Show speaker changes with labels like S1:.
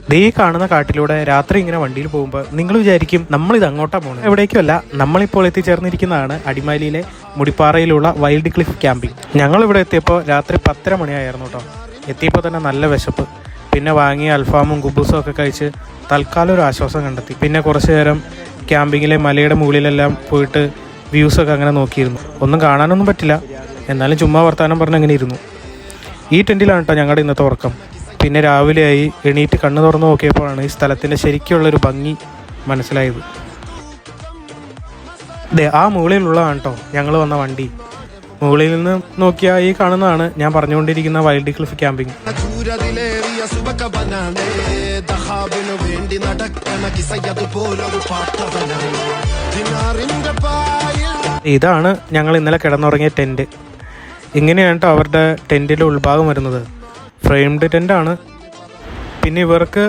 S1: ദേ കാണുന്ന കാട്ടിലൂടെ രാത്രി ഇങ്ങനെ വണ്ടിയിൽ പോകുമ്പോൾ നിങ്ങൾ വിചാരിക്കും നമ്മളിത് അങ്ങോട്ടാണ് പോകുന്നത്. എവിടേക്കുമല്ല, നമ്മളിപ്പോൾ എത്തിച്ചേർന്നിരിക്കുന്നതാണ് അടിമാലിയിലെ മുടിപ്പാറയിലുള്ള വൈൽഡ് ക്ലിഫ് ക്യാമ്പിംഗ്. ഞങ്ങളിവിടെ എത്തിയപ്പോൾ രാത്രി 10:30 മണിയായിരുന്നു കേട്ടോ. എത്തിയപ്പോൾ തന്നെ നല്ല വിശപ്പ്. പിന്നെ വാങ്ങിയ അൽഫാമും കുബൂസും ഒക്കെ കഴിച്ച് തൽക്കാലം ഒരു ആശ്വാസം കണ്ടെത്തി. പിന്നെ കുറച്ച് നേരം ക്യാമ്പിങ്ങിലെ മലയുടെ മുകളിലെല്ലാം പോയിട്ട് വ്യൂസൊക്കെ അങ്ങനെ നോക്കിയിരുന്നു. ഒന്നും കാണാനൊന്നും പറ്റില്ല, എന്നാലും ചുമ്മാ വർത്താനം പറഞ്ഞ് അങ്ങനെ ഇരുന്നു. ഈ ടെൻറ്റിലാണ് കേട്ടോ ഞങ്ങളുടെ ഇന്നത്തെ ഉറക്കം. പിന്നെ രാവിലെയായി എണീറ്റ് കണ്ണ് തുറന്ന് നോക്കിയപ്പോഴാണ് ഈ സ്ഥലത്തിൻ്റെ ശരിക്കുള്ളൊരു ഭംഗി മനസ്സിലായത്. ആ മുകളിലുള്ളതാണ് കേട്ടോ ഞങ്ങൾ വന്ന വണ്ടി. മുകളിൽ നിന്ന് നോക്കിയാൽ ഈ കാണുന്നതാണ് ഞാൻ പറഞ്ഞുകൊണ്ടിരിക്കുന്ന വൈൽഡ് ക്ലിഫ് ക്യാമ്പിംഗ്. ഇതാണ് ഞങ്ങൾ ഇന്നലെ കിടന്നുറങ്ങിയ ടെൻറ്റ്. ഇങ്ങനെയാണ് കേട്ടോ അവരുടെ ടെൻറ്റിൻ്റെ ഉൾഭാഗം വരുന്നത്. ഫ്രെയിംഡ് ടെൻ്റാണ്. പിന്നെ ഇവർക്ക്